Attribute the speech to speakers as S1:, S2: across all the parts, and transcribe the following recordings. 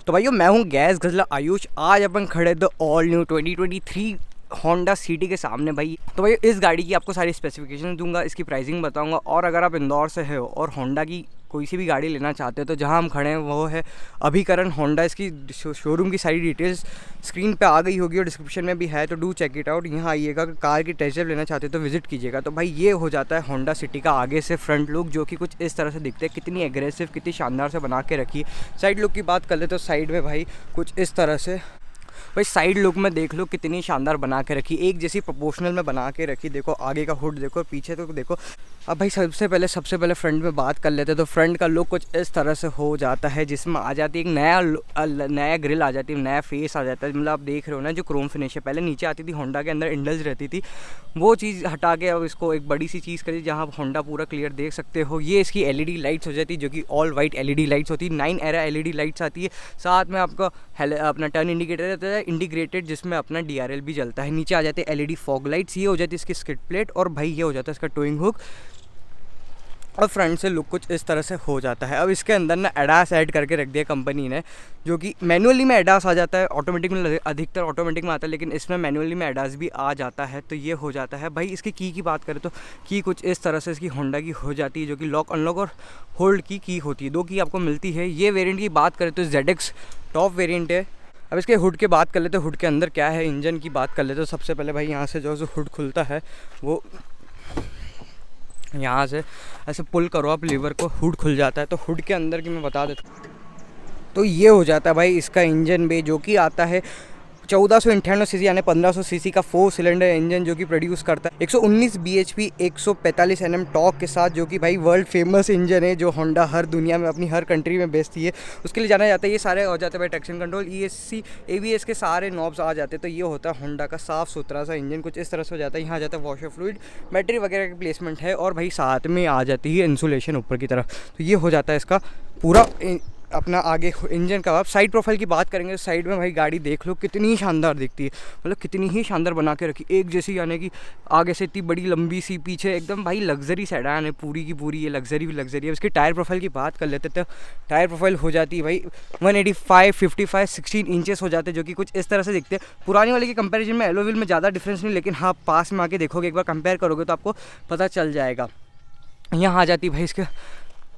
S1: तो भाइयों मैं हूँ गैस गजला आयुष। आज अपन खड़े the all new 2023 Honda city के सामने भाई। तो भाई इस गाड़ी की आपको सारी स्पेसिफिकेशन दूंगा, इसकी प्राइसिंग बताऊंगा, और अगर आप इंदौर से हो और होंडा की कोई सी भी गाड़ी लेना चाहते हो तो जहां हम खड़े हैं वो है अभिकरण होंडा। इसकी शोरूम की सारी डिटेल्स स्क्रीन पे आ गई होगी और डिस्क्रिप्शन में भी है, तो डू चेक इट आउट। यहाँ आइएगा, कार की टेस्ट ड्राइव लेना चाहते हो तो विजिट कीजिएगा। तो भाई ये हो जाता है होंडा सिटी का आगे से फ्रंट लुक, जो कि कुछ इस तरह से दिखते हैं। कितनी एग्रेसिव, कितनी शानदार से बना के रखी है। साइड लुक की बात कर ले तो साइड में भाई कुछ इस तरह से भाई साइड लुक में देख लो कितनी शानदार बना के रखी, एक जैसी प्रोपोर्शनल में बना के रखी। देखो आगे का हुड देखो, पीछे तो देखो। अब भाई सबसे पहले फ्रंट में बात कर लेते हैं। तो फ्रंट का लुक कुछ इस तरह से हो जाता है, जिसमें आ जाती है एक नया ग्रिल आ जाती है, नया फेस आ जाता है। मतलब आप देख रहे हो ना जो क्रोम फिनिश है, पहले नीचे आती थी होंडा के अंदर इंडल्ज रहती थी, वो चीज़ हटा के अब इसको एक बड़ी सी चीज़ करी जहाँ आप होंडा पूरा क्लियर देख सकते हो। ये इसकी LED लाइट्स हो जाती है, जो कि ऑल वाइट LED लाइट्स होती है। 9 एरा LED लाइट्स आती है। साथ में आपका अपना टर्न इंडिकेटर रहता है इंटीग्रेटेड, जिसमें अपना DRL भी जलता है। नीचे आ जाते हैं LED फॉग लाइट्स, ये हो जाती है इसकी स्किड प्लेट, और भाई ये हो जाता है इसका टोइंग हुक। और फ्रंट से लुक कुछ इस तरह से हो जाता है। अब इसके अंदर ना एडास ऐड करके रख दिया कंपनी ने, जो कि मैनुअली में एडास आ जाता है, ऑटोमेटिक में अधिकतर ऑटोमेटिक में आता है, लेकिन इसमें मैनुअली में एडास भी आ जाता है। तो ये हो जाता है। भाई इसकी की बात करें तो की कुछ इस तरह से इसकी होंडा की हो जाती है, जो कि लॉक अनलॉक और होल्ड की होती है। 2 की आपको मिलती है। ये वेरिएंट की बात करें तो ZX टॉप वेरिएंट है। अब इसके हुड की बात कर लेते हैं, हुड के अंदर क्या है। इंजन की बात कर लेते हैं। तो सबसे पहले भाई यहाँ से जो हुड खुलता है, वो यहाँ से ऐसे पुल करो आप लीवर को, हुड खुल जाता है। तो हुड के अंदर की मैं बता देता हूँ, तो ये हो जाता है भाई इसका इंजन बे, जो कि आता है 1498 सीसी यानी 1500 सीसी का 4 सिलेंडर इंजन, जो कि प्रोड्यूस करता है 119 bhp 145 Nm टॉर्क के साथ, जो कि भाई वर्ल्ड फेमस इंजन है, जो होंडा हर दुनिया में अपनी हर कंट्री में बेचती है, उसके लिए जाना जाता है। ये सारे हो जाते हैं भाई ट्रैक्शन कंट्रोल, ESC ABS के सारे नॉब्स आ जाते हैं। तो ये होता है होंडा का साफ़ सुथरा सा इंजन, कुछ इस तरह से हो जाता है। यहाँ आ जाता है वॉशर फ्लूइड, बैटरी वगैरह की प्लेसमेंट है, और भाई साथ में आ जाती है इंसुलेशन ऊपर की तरफ। तो ये हो जाता है इसका पूरा अपना आगे इंजन का। आप साइड प्रोफाइल की बात करेंगे तो साइड में भाई गाड़ी देख लो कितनी शानदार दिखती है, मतलब कितनी ही शानदार बना के रखी, एक जैसी, यानी कि आगे से इतनी बड़ी लंबी सी, पीछे एकदम भाई लग्जरी सेडान है पूरी की पूरी। ये लग्जरी भी लग्जरी है। इसकी टायर प्रोफाइल की बात कर लेते तो टायर प्रोफाइल हो जाती है भाई 185, 55, 16 इंचेस हो जाते हैं, जो कि कुछ इस तरह से दिखते हैं। पुरानी वाले के कंपेरिजन में एलो व्हील में ज़्यादा डिफरेंस नहीं, लेकिन हाँ पास में आके देखोगे, एक बार कंपेयर करोगे तो आपको पता चल जाएगा। यहाँ आ जाती है भाई इसके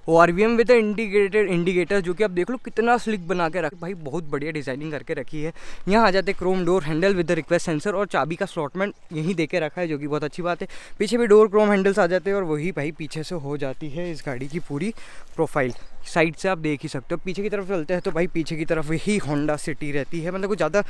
S1: ORVM विद इंटीग्रेटेड इंडिकेटर, जो कि आप देख लो कितना स्लिक बना के रखा भाई, बहुत बढ़िया डिज़ाइनिंग करके रखी है। यहाँ आ जाते Chrome door handle with request sensor, और चाबी का स्लॉटमेंट यहीं दे के रखा है, जो कि बहुत अच्छी बात है। पीछे भी डोर क्रोम हैंडल्स आ जाते हैं, और वही भाई पीछे से हो जाती है इस गाड़ी की पूरी प्रोफाइल। साइड से आप देख ही सकते हो। पीछे की तरफ चलते हैं तो भाई पीछे की तरफ वही होंडा सिटी रहती है, मतलब कुछ ज़्यादा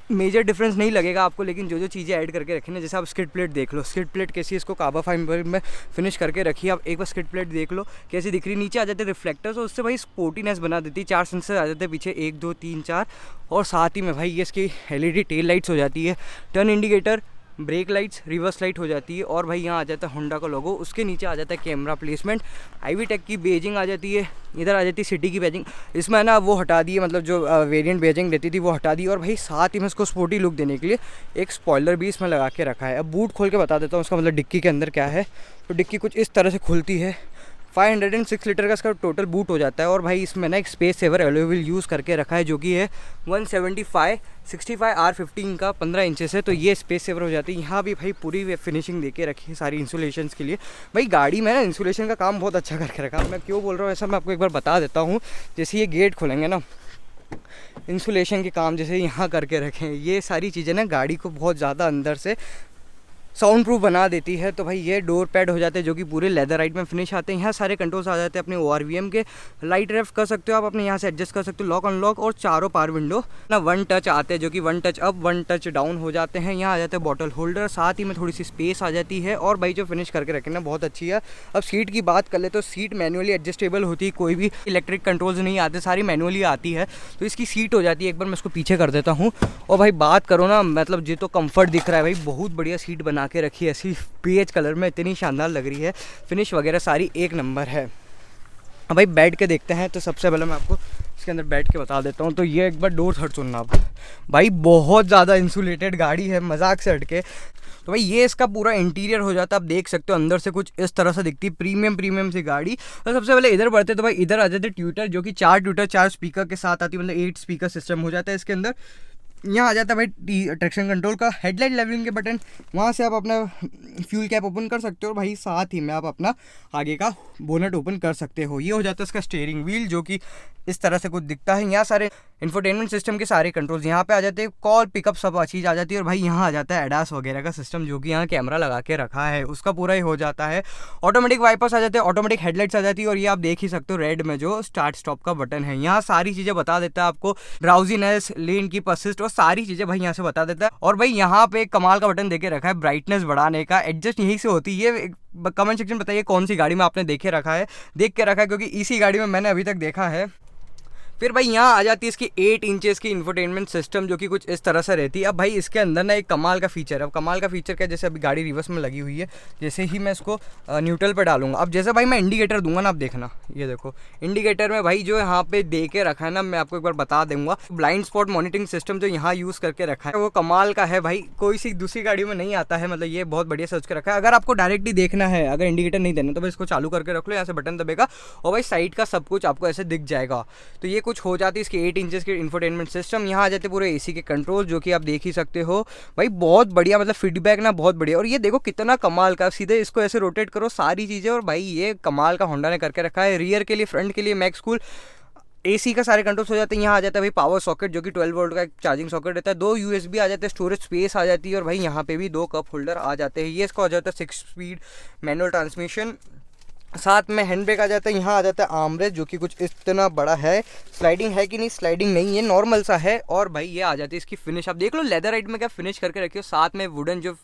S1: मेजर डिफरेंस नहीं लगेगा आपको, लेकिन जो चीज़ें ऐड करके रखी ना, जैसे आप स्किड प्लेट देख लो, स्किड प्लेट कैसी इसको कार्बन फाइबर में फिनिश करके रखी है। आप एक बार स्किड प्लेट देख लो कैसी दिख रही। नीचे आ जाते रिफ्लेक्टर्स, और उससे भाई स्पोर्टीनेस बना देती है। 4 सेंसर आ जाते हैं पीछे, 1 2 3 4, और साथ ही में भाई ये इसकी LED टेल लाइट्स हो जाती है, turn indicator, break lights, reverse light हो जाती है, और भाई यहाँ आ जाता है होंडा का लोगो। उसके नीचे आ जाता है कैमरा प्लेसमेंट, IV टेक की बेजिंग आ जाती है। इधर आ जाती है सिटी की बेजिंग, इसमें ना वो हटा दी है, मतलब जो वेरिएंट बेजिंग रहती थी वो हटा दी, और भाई साथ ही में उसको स्पोर्टी लुक देने के लिए एक स्पॉइलर भी इसमें लगा के रखा है। अब बूट खोल के बता देता हूँ उसका, मतलब डिक्की के अंदर क्या है। तो डिक्की कुछ इस तरह से खुलती है। 506 लीटर का इसका टोटल बूट हो जाता है, और भाई इसमें ना एक space saver alloy wheel use करके रखा है, जो कि है 175 65 R15 का 15 इंचेस है। तो ये स्पेस सेवर हो जाती है। यहाँ भी भाई पूरी फिनिशिंग देके रखी है सारी इंसुलेशन के लिए। भाई गाड़ी में ना इंसुलेशन का काम बहुत अच्छा करके रखा है। मैं क्यों बोल रहा हूँ ऐसा, मैं आपको एक बार बता देता हूँ। जैसे ये गेट खोलेंगे ना, इंसुलेशन के काम जैसे यहाँ करके रखें, ये सारी चीज़ें ना गाड़ी को बहुत ज़्यादा अंदर से साउंड प्रूफ बना देती है। तो भाई ये डोर पैड हो जाते हैं, जो कि पूरे लेदर राइट में फिनिश आते हैं। यहाँ सारे कंट्रोल्स आ जाते हैं अपने ORVM के। लाइट रेफ कर सकते हो आप अपने, यहाँ से एडजस्ट कर सकते हो, लॉक अनलॉक, और चारों पावर विंडो ना 1 टच आते हैं, जो कि 1 टच अप 1 टच डाउन हो जाते हैं। यहाँ आ जाते हैं बॉटल होल्डर, साथ ही में थोड़ी सी स्पेस आ जाती है, और भाई जो फिनिश करके रखें ना बहुत अच्छी है। अब सीट की बात कर ले तो सीट मैनुअली एडजस्टेबल होती है, कोई भी इलेक्ट्रिक कंट्रोल्स नहीं आते, सारी मैनुअली आती है। तो इसकी सीट हो जाती है, एक बार मैं इसको पीछे कर देता हूँ। और भाई बात करो ना, मतलब जो तो कम्फर्ट दिख रहा है भाई, बहुत बढ़िया सीट बना के रखी है, ऐसी पीएच कलर में इतनी शानदार लग रही है। फिनिश वगैरह सारी एक नंबर है। अब भाई बैठ के देखते हैं। तो सबसे पहले मैं आपको इसके अंदर बैठ के बता देता हूँ। तो ये एक बार डोर थर्ड सुनना आप भाई, बहुत ज़्यादा इंसुलेटेड गाड़ी है, मजाक से हटके। तो भाई ये इसका पूरा इंटीरियर हो जाता है, आप देख सकते हो अंदर से कुछ इस तरह से दिखती है, प्रीमियम सी गाड़ी। तो सबसे पहले इधर बढ़ते तो भाई इधर आ जाते ट्यूटर, जो कि 4 ट्यूटर 4 स्पीकर के साथ आती है, मतलब 8 स्पीकर सिस्टम हो जाता है इसके अंदर। यहाँ आ जाता है भाई ट्रैक्शन कंट्रोल का, हेडलाइट लेवलिंग के बटन, वहाँ से आप अपना फ्यूल कैप ओपन कर सकते हो, और भाई साथ ही में आप अपना आगे का बोनट ओपन कर सकते हो। ये हो जाता है इसका स्टीयरिंग व्हील, जो कि इस तरह से कुछ दिखता है। यहाँ सारे इंफोटेनमेंट सिस्टम के सारे कंट्रोल्स यहाँ पे आ जाते हैं, कॉल पिकअप सब चीज़ आ जाती है। और भाई यहाँ आ जाता है एडास वगैरह का सिस्टम, जो कि यहाँ कैमरा लगा के रखा है उसका पूरा ही हो जाता है। ऑटोमेटिक वाइपर्स आ जाते हैं, ऑटोमेटिक हेडलाइट्स आ जाती है, और ये आप देख ही सकते हो रेड में जो स्टार्ट स्टॉप का बटन है, यहाँ सारी चीज़ें बता देता है आपको, ड्राउजीनेस, लेन की असिस्ट और सारी चीज़ें भाई यहाँ से बता देता है। और भाई यहाँ पे एक कमाल का बटन देके रखा है ब्राइटनेस बढ़ाने का, एडजस्ट यहीं से होती है। कमेंट सेक्शन बताइए कौन सी गाड़ी में आपने देख के रखा है, क्योंकि इसी गाड़ी में मैंने अभी तक देखा है। फिर भाई यहाँ आ जाती है इसकी 8 इंचेस की इंफोटेनमेंट सिस्टम, जो कि कुछ इस तरह से रहती है। अब भाई इसके अंदर ना एक कमाल का फीचर है। अब कमाल का फीचर क्या, जैसे अभी गाड़ी रिवर्स में लगी हुई है, जैसे ही मैं इसको न्यूट्रल पर डालूंगा, अब जैसे भाई मैं इंडिकेटर दूंगा ना, आप देखना, ये देखो इंडिकेटर में भाई जो यहाँ पे दे के रखा है ना, मैं आपको एक बार बता दूंगा, ब्लाइंड स्पॉट मॉनिटरिंग सिस्टम जो यहाँ यूज़ करके रखा है वो कमाल का है भाई, कोई सी दूसरी गाड़ी में नहीं आता है, मतलब ये बहुत बढ़िया सोच के रखा है। अगर आपको डायरेक्टली देखना है, अगर इंडिकेटर नहीं देना, तो भाई इसको चालू करके रख लो, यहाँ से बटन दबेगा और भाई साइड का सब कुछ आपको ऐसे दिख जाएगा। तो ये कुछ हो जाती है इसकी 8 इंचेस के इंफोटेनमेंट सिस्टम। यहाँ आ जाते पूरे एसी के कंट्रोल, जो कि आप देख ही सकते हो भाई, बहुत बढ़िया, मतलब फीडबैक ना बहुत बढ़िया। और ये देखो कितना कमाल का, सीधे इसको ऐसे रोटेट करो सारी चीज़ें, और भाई ये कमाल का होंडा ने करके रखा है। रियर के लिए, फ्रंट के लिए, मैक्स कूल, एसी का सारे कंट्रोल्स हो जाते हैं। यहाँ आ जाता है भाई पावर सॉकेट, जो कि 12 वोल्ट का एक चार्जिंग सॉकेट रहता है, 2 USB आ जाते हैं, स्टोरेज स्पेस आ जाती है, और भाई यहाँ पे भी 2 कप होल्डर आ जाते हैं। ये इसका हो जाता है 6 स्पीड मैनुअल ट्रांसमिशन, साथ में हैंड ब्रेक आ जाता है। यहाँ आ जाता है आर्मरेस्ट, जो कि कुछ इतना बड़ा है, स्लाइडिंग है कि नहीं, स्लाइडिंग नहीं है, नॉर्मल सा है। और भाई ये आ जाती है इसकी फिनिश, आप देख लो लेदर राइट में क्या फिनिश करके रखी हो, साथ में वुडन जो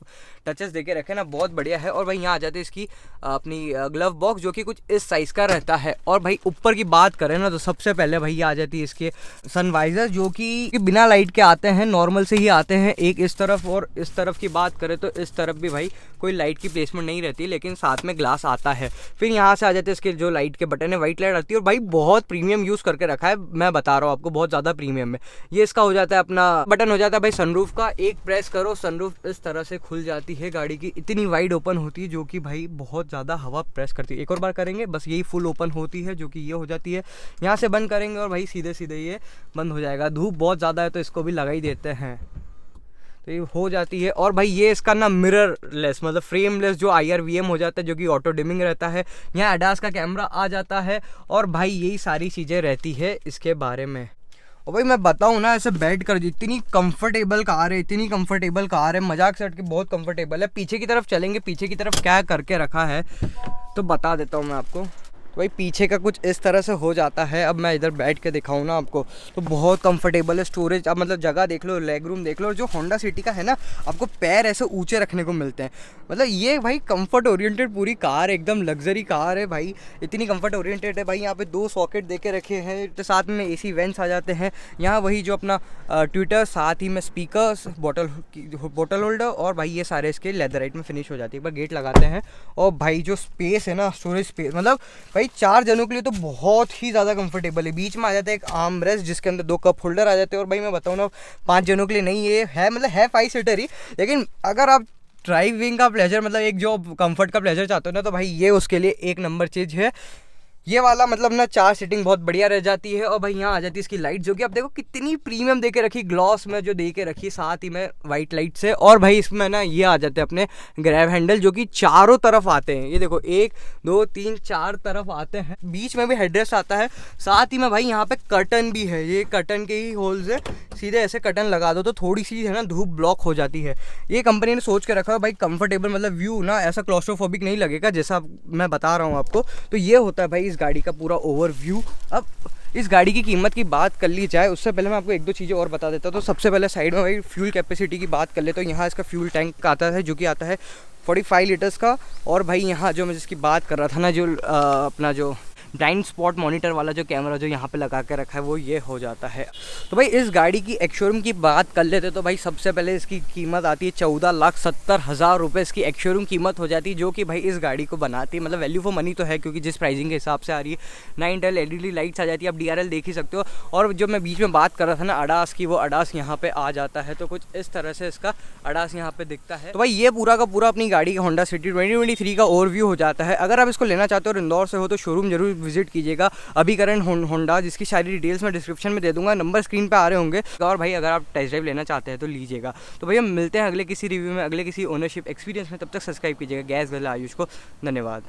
S1: टचेस देके रखे ना, बहुत बढ़िया है। और भाई यहाँ आ जाती है इसकी अपनी ग्लव बॉक्स, जो कि कुछ इस साइज़ का रहता है। और भाई ऊपर की बात करें ना, तो सबसे पहले भाई आ जाती है इसके सनवाइजर, जो कि बिना लाइट के आते हैं, नॉर्मल से ही आते हैं, एक इस तरफ और इस तरफ की बात करें तो इस तरफ भी भाई कोई लाइट की प्लेसमेंट नहीं रहती, लेकिन साथ में ग्लास आता है। फिर यहाँ से आ जाते हैं इसके जो लाइट के बटन है, वाइट लाइट आती है, और भाई बहुत प्रीमियम यूज़ करके रखा है, मैं बता रहा हूँ आपको, बहुत ज़्यादा प्रीमियम है। ये इसका हो जाता है अपना बटन हो जाता है भाई सनरूफ का, एक प्रेस करो सनरूफ इस तरह से खुल जाती है, गाड़ी की इतनी वाइड ओपन होती है, जो कि भाई बहुत ज़्यादा हवा प्रेस करती है। एक और बार करेंगे बस, यही फुल ओपन होती है, जो कि ये हो जाती है। यहाँ से बंद करेंगे और भाई सीधे सीधे ये बंद हो जाएगा। धूप बहुत ज़्यादा है तो इसको भी लगा ही देते हैं, तो ये हो जाती है। और भाई ये इसका ना मिरर लेस, मतलब फ्रेमलेस जो IRVM हो जाता है, जो कि ऑटो डिमिंग रहता है। यहाँ एडास का कैमरा आ जाता है, और भाई यही सारी चीज़ें रहती है इसके बारे में। और भाई मैं बताऊँ ना, ऐसे बैठ कर इतनी कंफर्टेबल कार है, इतनी कंफर्टेबल कार है, मजाक से हट के बहुत कंफर्टेबल है। पीछे की तरफ चलेंगे, पीछे की तरफ क्या करके रखा है तो बता देता हूँ मैं आपको। तो भाई पीछे का कुछ इस तरह से हो जाता है। अब मैं इधर बैठ के दिखाऊँ ना आपको, तो बहुत कंफर्टेबल है। स्टोरेज, अब मतलब जगह देख लो, लेग रूम देख लो, और जो होंडा सिटी का है ना, आपको पैर ऐसे ऊंचे रखने को मिलते हैं। मतलब ये भाई कंफर्ट ओरिएंटेड पूरी कार, एकदम लग्जरी कार है भाई, इतनी कंफर्ट ओरिएंटेड है भाई। यहाँ पे 2 सॉकेट देके रखे हैं, तो साथ में AC वेंट्स आ जाते हैं। यहाँ वही जो अपना ट्विटर, साथ ही में स्पीकर्स, बोटल होल्डर, और भाई ये सारे इसके लेदराइट में फिनिश हो जाती है। एक बार गेट लगाते हैं, और भाई जो स्पेस है ना, स्टोरेज स्पेस, मतलब भाई 4 जनों के लिए तो बहुत ही ज़्यादा कंफर्टेबल है। बीच में आ जाता है एक आर्म रेस्ट, जिसके अंदर 2 कप होल्डर आ जाते हैं। और भाई मैं बताऊँ ना, 5 जनों के लिए नहीं, ये है मतलब है 5 सीटर ही, लेकिन अगर आप ड्राइविंग का प्लेजर, मतलब एक जो कंफर्ट का प्लेजर चाहते हो ना, तो भाई ये उसके लिए एक नंबर चीज़ है। ये वाला मतलब ना 4 सीटिंग बहुत बढ़िया रह जाती है। और भाई यहाँ आ जाती है इसकी लाइट, जो कि आप देखो कितनी प्रीमियम देके रखी, ग्लॉस में जो देके रखी, साथ ही में वाइट लाइट से। और भाई इसमें ना ये आ जाते हैं अपने ग्रैब हैंडल, जो कि चारों तरफ आते हैं। ये देखो 1 2 3 4 तरफ आते हैं, बीच में भी हेडरेस्ट आता है। साथ ही में भाई यहाँ पे कर्टन भी है, ये कर्टन के ही होल्स है, सीधे ऐसे कर्टन लगा दो तो थोड़ी सी है ना धूप ब्लॉक हो जाती है। ये कंपनी ने सोच के रखा है भाई कंफर्टेबल, मतलब व्यू ना ऐसा क्लॉस्ट्रोफोबिक नहीं लगेगा, जैसा मैं बता रहा हूँ आपको। तो ये होता है भाई इस गाड़ी का पूरा ओवरव्यू। अब इस गाड़ी की कीमत की बात कर ली जाए, उससे पहले मैं आपको 1-2 चीज़ें और बता देता हूँ। तो सबसे पहले साइड में भाई फ्यूल कैपेसिटी की बात कर ले, तो यहाँ इसका फ्यूल टैंक आता है, जो कि आता है 45 लीटर्स का। और भाई यहाँ जो मैं जिसकी बात कर रहा था ना, जो अपना जो ब्लाइंड स्पॉट मॉनिटर वाला जो कैमरा जो यहाँ पे लगा के रखा है वो ये हो जाता है। तो भाई इस गाड़ी की एक्स शोरूम की बात कर लेते तो भाई सबसे पहले इसकी कीमत आती है 14,70,000 रुपये इसकी एक्स शोरूम कीमत हो जाती है, जो कि भाई इस गाड़ी को बनाती है, मतलब वैल्यू फॉर मनी तो है क्योंकि जिस प्राइसिंग के हिसाब से आ रही है। 9 इंटेल LED लाइट्स आ जाती है, आप DRL देख ही सकते हो। और जो मैं बीच में बात कर रहा था ना अडास की, वो अडास यहाँ पे आ जाता है, तो कुछ इस तरह से इसका अडास यहाँ पे दिखता है। तो भाई ये पूरा का पूरा अपनी गाड़ी का होंडा सिटी 2023 का ओवरव्यू हो जाता है। अगर आप इसको लेना चाहते हो और इंदौर से हो तो शोरूम जरूर विजिट कीजिएगा अभी करंट होंडा, जिसकी सारी डिटेल्स मैं डिस्क्रिप्शन में दे दूंगा, नंबर स्क्रीन पे आ रहे होंगे। और भाई अगर आप टेस्ट ड्राइव लेना चाहते हैं तो लीजिएगा। तो भैया मिलते हैं अगले किसी रिव्यू में, अगले किसी ओनरशिप एक्सपीरियंस में, तब तक सब्सक्राइब कीजिएगा गैस गला आयुष को। धन्यवाद।